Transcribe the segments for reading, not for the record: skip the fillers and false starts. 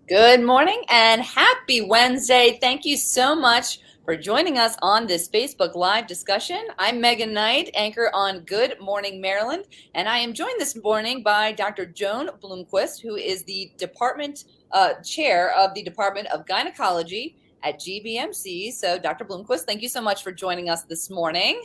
Good morning and happy Wednesday. Thank you so much for joining us on this Facebook Live discussion. I'm Megan Knight, anchor on Good Morning Maryland, and I am joined this morning by Dr. Joan Blomquist, who is the chair of the Department of Gynecology at GBMC. So, Dr. Blomquist, thank you so much for joining us this morning.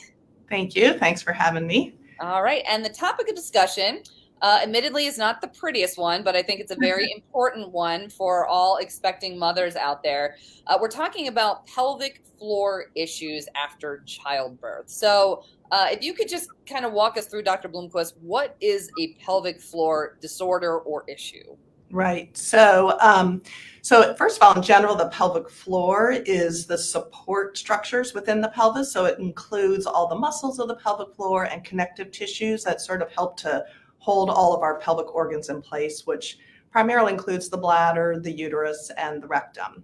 Thank you. Thanks for having me. All right, and the topic of discussion admittedly is not the prettiest one, but I think it's a very important one for all expecting mothers out there. We're talking about pelvic floor issues after childbirth. So if you could just kind of walk us through, Dr. Blomquist, what is a pelvic floor disorder or issue? Right. So first of all, in general, the pelvic floor is the support structures within the pelvis. So it includes all the muscles of the pelvic floor and connective tissues that sort of help to hold all of our pelvic organs in place, which primarily includes the bladder, the uterus, and the rectum.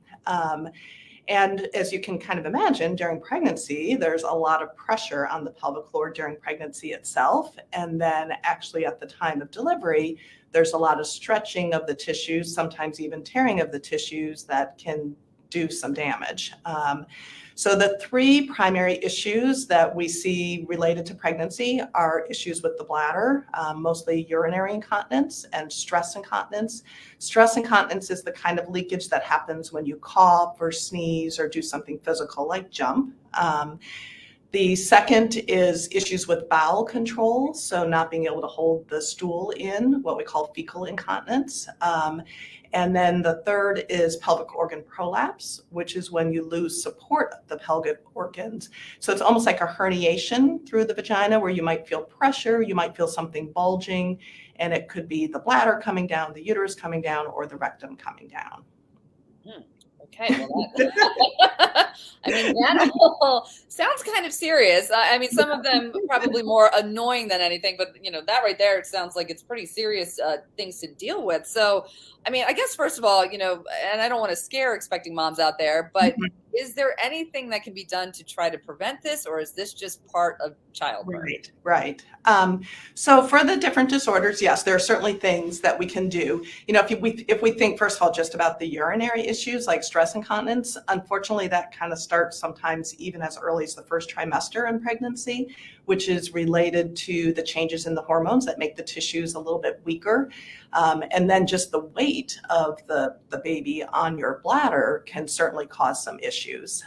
And as you can kind of imagine, during pregnancy, there's a lot of pressure on the pelvic floor during pregnancy itself. And then actually at the time of delivery, there's a lot of stretching of the tissues, sometimes even tearing of the tissues that can do some damage. So the three primary issues that we see related to pregnancy are issues with the bladder, mostly urinary incontinence and stress incontinence. Stress incontinence is the kind of leakage that happens when you cough or sneeze or do something physical like jump. The second is issues with bowel control, so not being able to hold the stool in, what we call fecal incontinence. And then the third is pelvic organ prolapse, which is when you lose support of the pelvic organs. So it's almost like a herniation through the vagina where you might feel pressure, you might feel something bulging, and it could be the bladder coming down, the uterus coming down, or the rectum coming down. Okay, well, I mean, that all sounds kind of serious. I mean, some of them probably more annoying than anything, but that right there, it sounds like it's pretty serious things to deal with. So, I mean, I guess first of all, and I don't want to scare expecting moms out there, but is there anything that can be done to try to prevent this, or is this just part of childbirth? Right. So for the different disorders, yes, there are certainly things that we can do. If we think first of all just about the urinary issues like stress incontinence, unfortunately that kind of starts sometimes even as early as the first trimester in pregnancy, which is related to the changes in the hormones that make the tissues a little bit weaker. And then just the weight of the baby on your bladder can certainly cause some issues.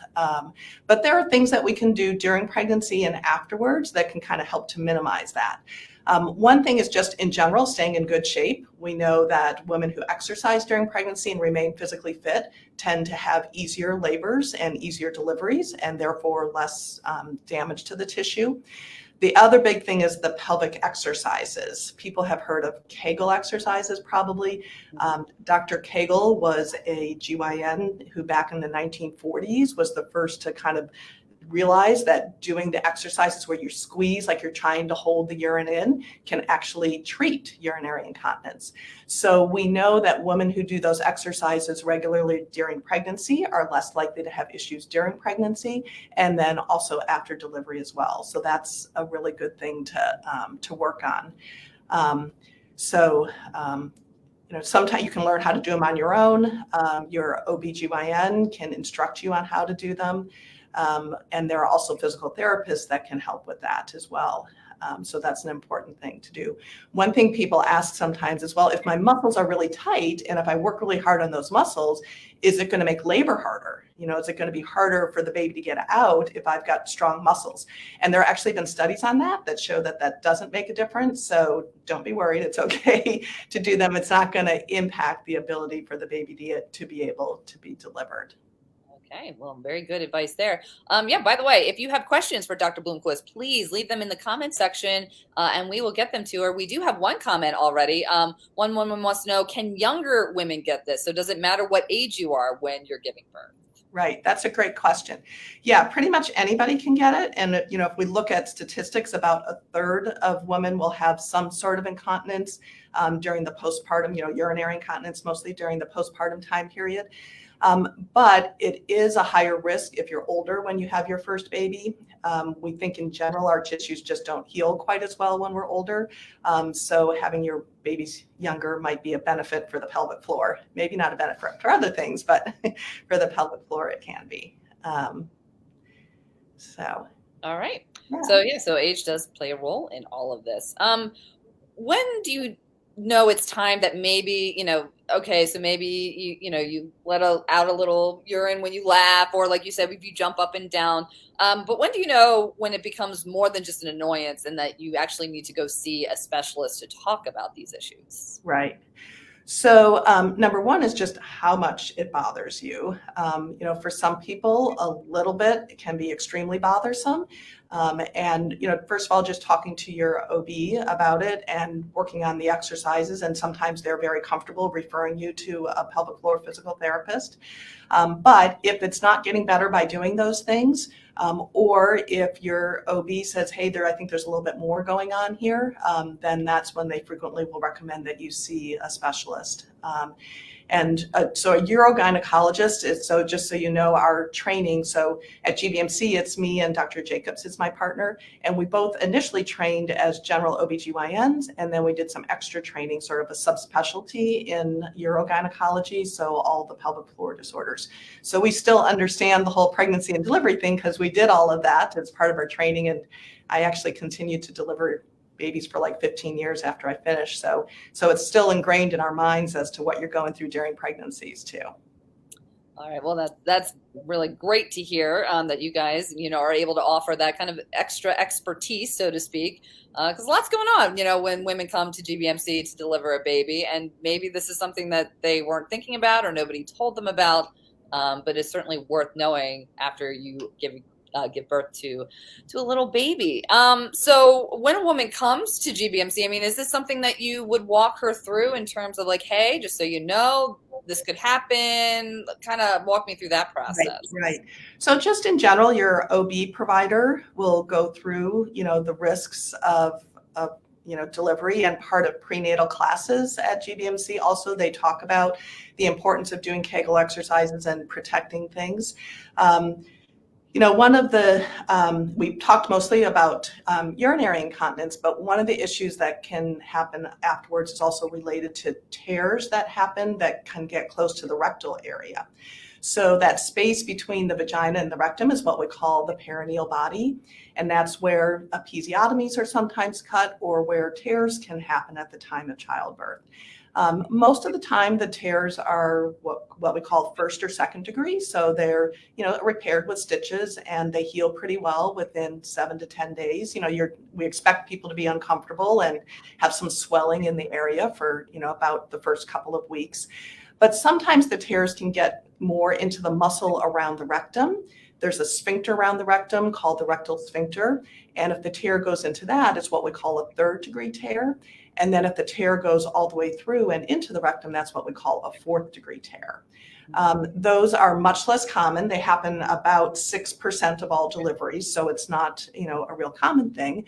But there are things that we can do during pregnancy and afterwards that can kind of help to minimize that. One thing is just in general, staying in good shape. We know that women who exercise during pregnancy and remain physically fit tend to have easier labors and easier deliveries and therefore less damage to the tissue. The other big thing is the pelvic exercises. People have heard of Kegel exercises probably. Dr. Kegel was a GYN who back in the 1940s was the first to kind of realize that doing the exercises where you squeeze like you're trying to hold the urine in can actually treat urinary incontinence. So we know that women who do those exercises regularly during pregnancy are less likely to have issues during pregnancy and then also after delivery as well. So that's a really good thing to work on. Sometimes you can learn how to do them on your own. Your OBGYN can instruct you on how to do them. And there are also physical therapists that can help with that as well. So that's an important thing to do. One thing people ask sometimes is, well, if my muscles are really tight and if I work really hard on those muscles, is it going to make labor harder? Is it going to be harder for the baby to get out if I've got strong muscles? And there have actually been studies on that show that that doesn't make a difference. So don't be worried. It's okay to do them. It's not going to impact the ability for the baby to be able to be delivered. Okay, well, very good advice there. Yeah, by the way, if you have questions for Dr. Blomquist, please leave them in the comment section and we will get them to her. We do have one comment already. One woman wants to know, can younger women get this? So does it matter what age you are when you're giving birth? Right. That's a great question. Yeah, pretty much anybody can get it. And, if we look at statistics, about a third of women will have some sort of incontinence during the postpartum, urinary incontinence, mostly during the postpartum time period. But it is a higher risk if you're older when you have your first baby. We think in general our tissues just don't heal quite as well when we're older. So having your babies younger might be a benefit for the pelvic floor. Maybe not a benefit for other things, but for the pelvic floor it can be. So. All right. Yeah. So age does play a role in all of this. When do you know it's time that maybe, okay, so maybe you let out a little urine when you laugh, or like you said, if you jump up and down. But when do you know when it becomes more than just an annoyance and that you actually need to go see a specialist to talk about these issues? Right. So number one is just how much it bothers you. For some people, a little bit can be extremely bothersome. And first of all, just talking to your OB about it and working on the exercises. And sometimes they're very comfortable referring you to a pelvic floor physical therapist. But if it's not getting better by doing those things, or if your OB says, hey, I think there's a little bit more going on here, then that's when they frequently will recommend that you see a specialist. So a urogynecologist is, so just so you know, our training, so at GBMC, it's me and Dr. Jacobs is my partner, and we both initially trained as general OBGYNs, and then we did some extra training, sort of a subspecialty in urogynecology, so all the pelvic floor disorders. So we still understand the whole pregnancy and delivery thing because we did all of that as part of our training, and I actually continued to deliver babies for like 15 years after I finished. So it's still ingrained in our minds as to what you're going through during pregnancies too. All right. Well, that's really great to hear that you guys, are able to offer that kind of extra expertise, so to speak, because lots going on, when women come to GBMC to deliver a baby, and maybe this is something that they weren't thinking about or nobody told them about, but it's certainly worth knowing after you give birth to a little baby. So when a woman comes to GBMC, I mean, is this something that you would walk her through in terms of like, hey, just so you know, this could happen? Kind of walk me through that process. Right. So just in general, your OB provider will go through, the risks of delivery, and part of prenatal classes at GBMC. Also, they talk about the importance of doing Kegel exercises and protecting things. One of the, we talked mostly about urinary incontinence, but one of the issues that can happen afterwards is also related to tears that happen that can get close to the rectal area. So that space between the vagina and the rectum is what we call the perineal body. And that's where episiotomies are sometimes cut, or where tears can happen at the time of childbirth. Most of the time, the tears are what we call first or second degree. So they're, repaired with stitches, and they heal pretty well within 7 to 10 days. We expect people to be uncomfortable and have some swelling in the area for, about the first couple of weeks. But sometimes the tears can get more into the muscle around the rectum. There's a sphincter around the rectum called the rectal sphincter. And if the tear goes into that, it's what we call a third degree tear. And then if the tear goes all the way through and into the rectum, that's what we call a fourth degree tear. Those are much less common. They happen about 6% of all deliveries, so it's not, a real common thing.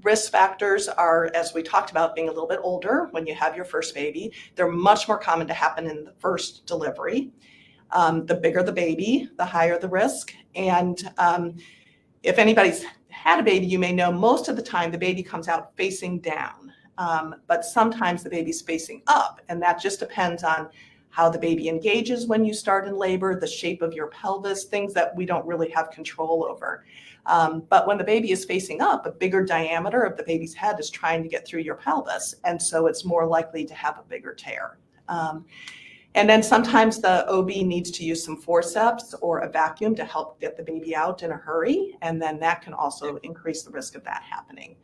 Risk factors are, as we talked about, being a little bit older when you have your first baby. They're much more common to happen in the first delivery. The bigger the baby, the higher the risk. And if anybody's had a baby, you may know most of the time the baby comes out facing down. But sometimes the baby's facing up, and that just depends on how the baby engages when you start in labor, the shape of your pelvis, things that we don't really have control over. But when the baby is facing up, a bigger diameter of the baby's head is trying to get through your pelvis, and so it's more likely to have a bigger tear. And then sometimes the OB needs to use some forceps or a vacuum to help get the baby out in a hurry, and then that can also increase the risk of that happening.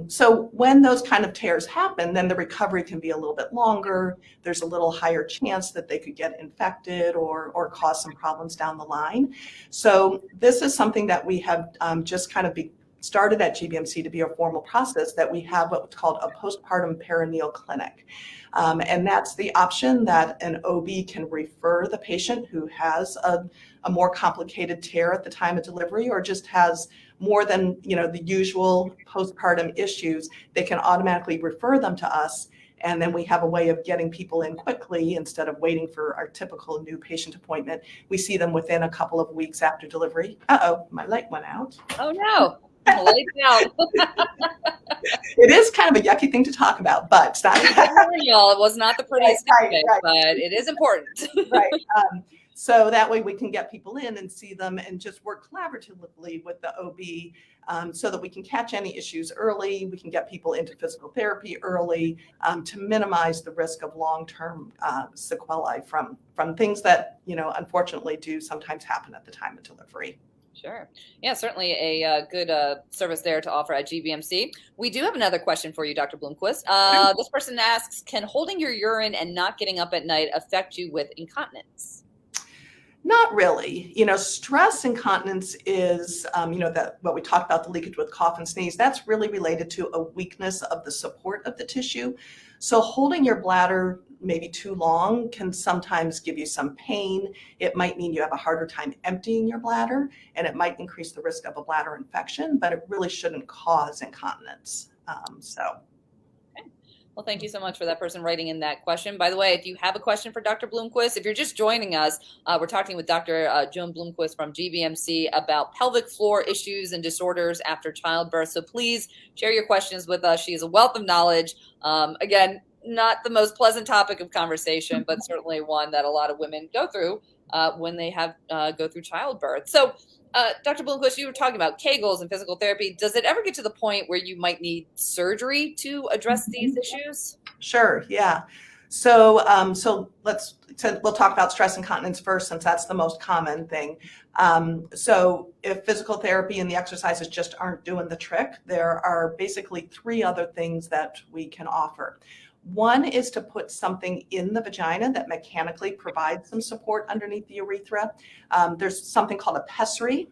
So when those kind of tears happen, then the recovery can be a little bit longer. There's a little higher chance that they could get infected or cause some problems down the line. So this is something that we have just kind of started at GBMC to be a formal process, that we have what's called a postpartum perineal clinic. And that's the option that an OB can refer the patient who has a more complicated tear at the time of delivery, or just has more than the usual postpartum issues. They can automatically refer them to us, And then we have a way of getting people in quickly instead of waiting for our typical new patient appointment. We see them within a couple of weeks after delivery. Uh-oh, my light went out. Oh no, lights out. It is kind of a yucky thing to talk about, but it's not. Y'all, it was not the prettiest thing, Right. but it is important. Right. So that way we can get people in and see them and just work collaboratively with the OB so that we can catch any issues early. We can get people into physical therapy early to minimize the risk of long-term sequelae from things that, unfortunately do sometimes happen at the time of delivery. Sure. Yeah, certainly a good service there to offer at GBMC. We do have another question for you, Dr. Blomquist. This person asks, can holding your urine and not getting up at night affect you with incontinence? Not really. Stress incontinence is, what we talked about, the leakage with cough and sneeze, that's really related to a weakness of the support of the tissue. So holding your bladder maybe too long can sometimes give you some pain. It might mean you have a harder time emptying your bladder, and it might increase the risk of a bladder infection, but it really shouldn't cause incontinence. Well, thank you so much for that person writing in that question. By the way, if you have a question for Dr. Blomquist, if you're just joining us, we're talking with Dr. Joan Blomquist from GBMC about pelvic floor issues and disorders after childbirth. So please share your questions with us. She is a wealth of knowledge. Again, not the most pleasant topic of conversation, but certainly one that a lot of women go through when they go through childbirth. So Dr. Blomquist, you were talking about kegels and physical therapy. Does it ever get to the point where you might need surgery to address these issues? Sure. Yeah. So we'll talk about stress incontinence first, since that's the most common thing. So if physical therapy and the exercises just aren't doing the trick, there are basically 3 other things that we can offer. One is to put something in the vagina that mechanically provides some support underneath the urethra. There's something called a pessary,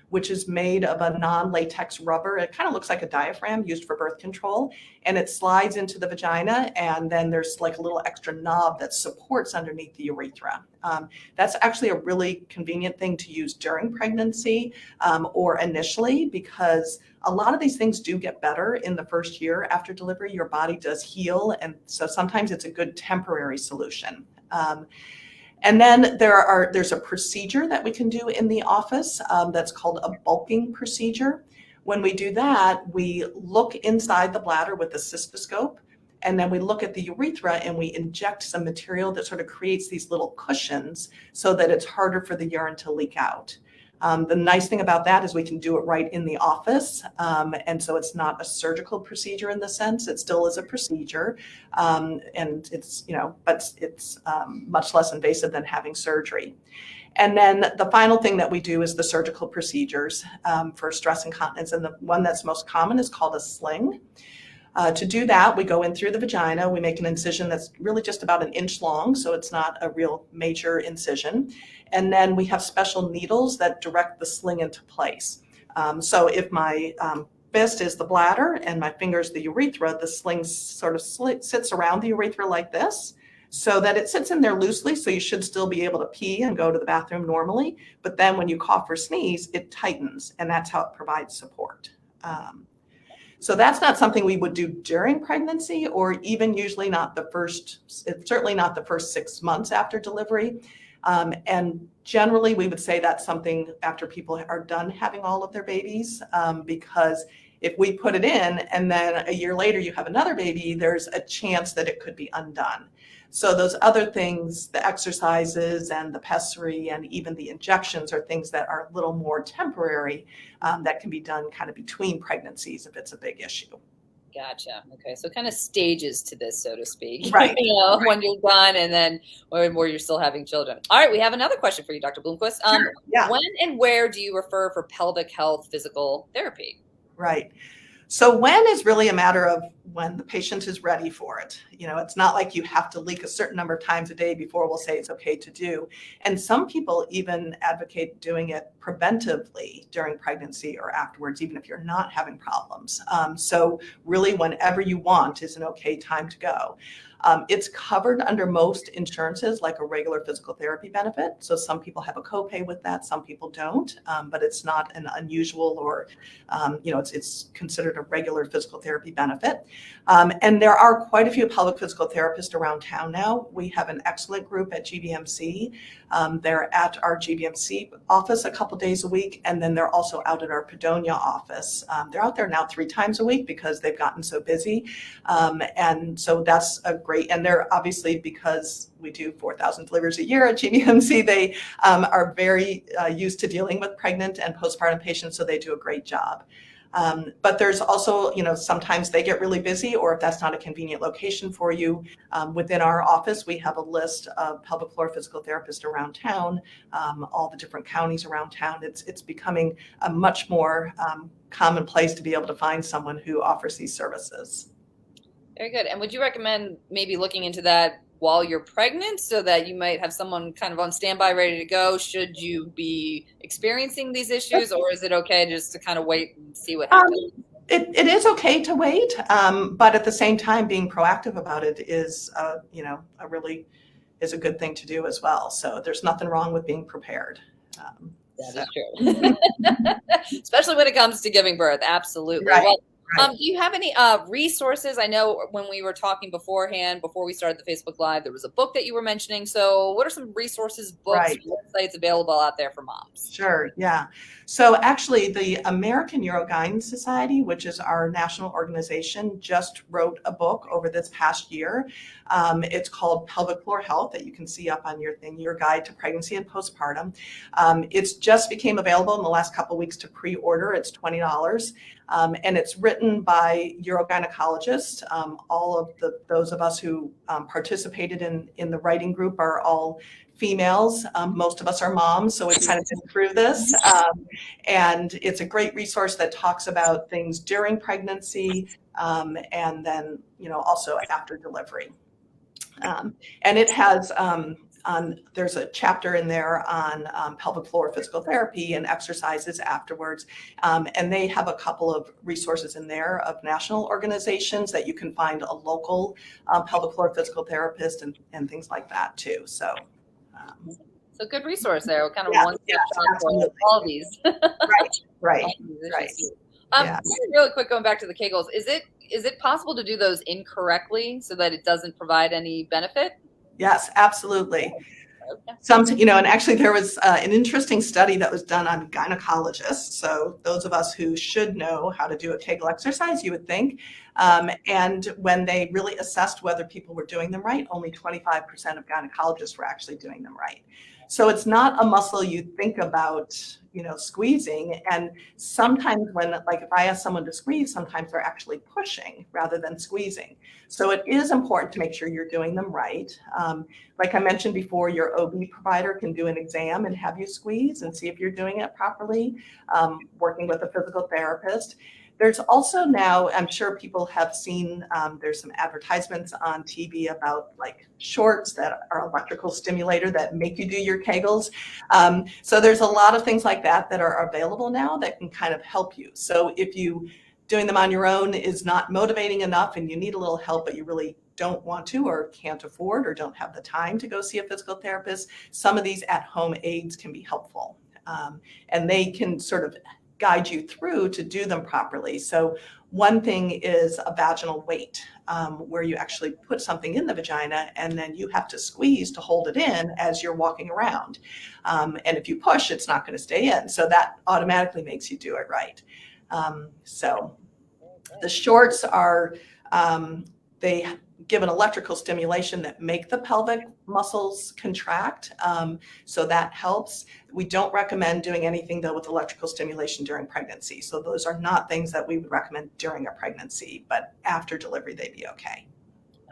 which is made of a non-latex rubber. It kind of looks like a diaphragm used for birth control, and it slides into the vagina, and then there's like a little extra knob that supports underneath the urethra. That's actually a really convenient thing to use during pregnancy or initially, because a lot of these things do get better in the first year after delivery. Your body does heal, and so sometimes it's a good temporary solution. And then there's a procedure that we can do in the office that's called a bulking procedure. When we do that, we look inside the bladder with a cystoscope, and then we look at the urethra and we inject some material that sort of creates these little cushions so that it's harder for the urine to leak out. The nice thing about that is we can do it right in the office. And so it's not a surgical procedure in the sense, it still is a procedure. And it's, but it's much less invasive than having surgery. And then the final thing that we do is the surgical procedures for stress incontinence. And the one that's most common is called a sling. To do that, we go in through the vagina. We make an incision that's really just about 1 inch long, so it's not a real major incision. And then we have special needles that direct the sling into place. So if my fist is the bladder and my finger is the urethra, the sling sort of sits around the urethra like this, so that it sits in there loosely, so you should still be able to pee and go to the bathroom normally. But then when you cough or sneeze, it tightens, and that's how it provides support. So that's not something we would do during pregnancy, or even usually not certainly not the first 6 months after delivery. And generally we would say that's something after people are done having all of their babies, because if we put it in and then a year later you have another baby, there's a chance that it could be undone. So those other things, the exercises and the pessary and even the injections, are things that are a little more temporary, that can be done kind of between pregnancies if it's a big issue. Gotcha. Okay. So kind of stages to this, so to speak. Right. Right. When you're done and then when you're still having children. All right. We have another question for you, Dr. Blomquist. Sure. Yeah. When and where do you refer for pelvic health physical therapy? Right. So when is really a matter of when the patient is ready for it. It's not like you have to leak a certain number of times a day before we'll say it's okay to do. And some people even advocate doing it preventively during pregnancy or afterwards, even if you're not having problems. So really whenever you want is an okay time to go. It's covered under most insurances like a regular physical therapy benefit. So some people have a copay with that, some people don't, but it's not an unusual or, it's considered a regular physical therapy benefit. And there are quite a few pelvic physical therapists around town now. We have an excellent group at GBMC. They're at our GBMC office a couple days a week, and then they're also out at our Padonia office. They're out there now 3 times a week because they've gotten so busy. And so that's a great, and they're obviously, because we do 4,000 deliveries a year at GBMC, they are very used to dealing with pregnant and postpartum patients, so they do a great job. But there's also, sometimes they get really busy, or if that's not a convenient location for you, within our office, we have a list of pelvic floor physical therapists around town, all the different counties around town. It's becoming a much more common place to be able to find someone who offers these services. Very good. And would you recommend maybe looking into that while you're pregnant so that you might have someone kind of on standby ready to go should you be experiencing these issues, or is it okay just to kind of wait and see what happens? It is okay to wait, but at the same time, being proactive about it is, is a good thing to do as well. So there's nothing wrong with being prepared. That is true. Especially when it comes to giving birth. Absolutely. Right. Well, do you have any resources? I know when we were talking beforehand, before we started the Facebook Live, there was a book that you were mentioning. So what are some resources, books, websites available out there for moms? Sure, yeah. So actually, the American Urogyn Society, which is our national organization, just wrote a book over this past year. It's called Pelvic Floor Health, that you can see up on your thing, Your Guide to Pregnancy and Postpartum. It's just became available in the last couple of weeks to pre-order. It's $20. And it's written by urogynecologists. All of those of us who participated in the writing group are all females. Most of us are moms, so we've kind of been through this. And it's a great resource that talks about things during pregnancy and then, also after delivery. And it has there's a chapter in there on pelvic floor physical therapy and exercises afterwards. And they have a couple of resources in there of national organizations that you can find a local pelvic floor physical therapist and things like that too. So good resource there. Kind of one step shop for all of these. Right. Really quick, going back to the kegels, is it possible to do those incorrectly so that it doesn't provide any benefit? Yes, absolutely. And actually there was an interesting study that was done on gynecologists. So those of us who should know how to do a Kegel exercise, you would think. And when they really assessed whether people were doing them right, only 25% of gynecologists were actually doing them right. So it's not a muscle you think about, squeezing. And sometimes if I ask someone to squeeze, sometimes they're actually pushing rather than squeezing. So it is important to make sure you're doing them right. Like I mentioned before, your OB provider can do an exam and have you squeeze and see if you're doing it properly, working with a physical therapist. There's also now, I'm sure people have seen, there's some advertisements on TV about like shorts that are electrical stimulator that make you do your Kegels. So there's a lot of things like that are available now that can kind of help you. So if you doing them on your own is not motivating enough and you need a little help, but you really don't want to or can't afford or don't have the time to go see a physical therapist, some of these at-home aids can be helpful. And they can sort of guide you through to do them properly. So one thing is a vaginal weight, where you actually put something in the vagina and then you have to squeeze to hold it in as you're walking around. And if you push, it's not going to stay in. So that automatically makes you do it right. So the shorts are, they give an electrical stimulation that make the pelvic muscles contract. So that helps. We don't recommend doing anything though with electrical stimulation during pregnancy. So those are not things that we would recommend during a pregnancy, but after delivery, they'd be okay.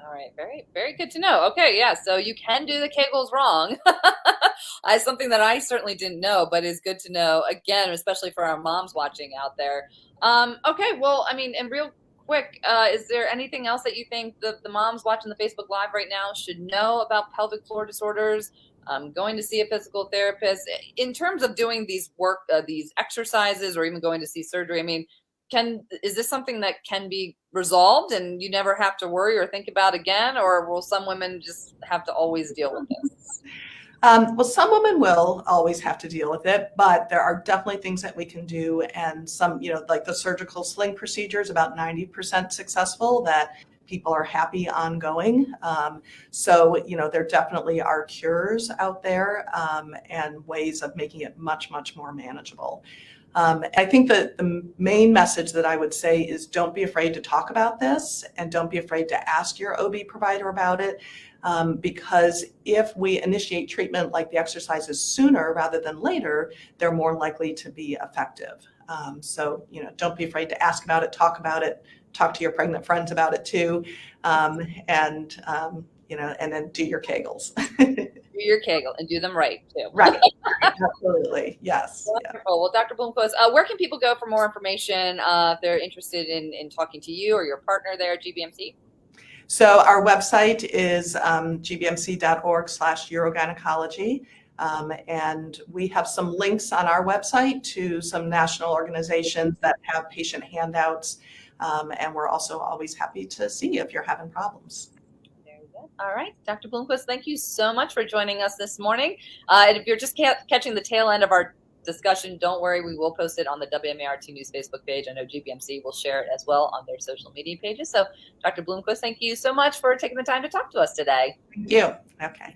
All right. Very, very good to know. Okay. Yeah. So you can do the Kegels wrong. Something that I certainly didn't know, but is good to know again, especially for our moms watching out there. Okay. Well, I mean, and real quick, is there anything else that you think the moms watching the Facebook Live right now should know about pelvic floor disorders, going to see a physical therapist in terms of doing these these exercises or even going to see surgery? I mean, is this something that can be resolved and you never have to worry or think about again, or will some women just have to always deal with this? Well, some women will always have to deal with it, but there are definitely things that we can do. And some, like the surgical sling procedure is about 90% successful, that people are happy ongoing. So, there definitely are cures out there, and ways of making it much, much more manageable. I think that the main message that I would say is don't be afraid to talk about this, and don't be afraid to ask your OB provider about it. Because if we initiate treatment like the exercises sooner rather than later, they're more likely to be effective. So, don't be afraid to ask about it, talk to your pregnant friends about it too. And then do your kegels. Do your kegel and do them right too. Right. Absolutely. Yes. Wonderful. Yeah. Well, Dr. Blomquist, where can people go for more information if they're interested in talking to you or your partner there at GBMC? So our website is gbmc.org/urogynecology. And we have some links on our website to some national organizations that have patient handouts. And we're also always happy to see you if you're having problems. Very good. All right. Dr. Blomquist, thank you so much for joining us this morning. And if you're just catching the tail end of our discussion, don't worry, we will post it on the WMAR2 News Facebook page. I know GBMC will share it as well on their social media pages. So Dr. Blomquist, thank you so much for taking the time to talk to us today. Thank you. Okay.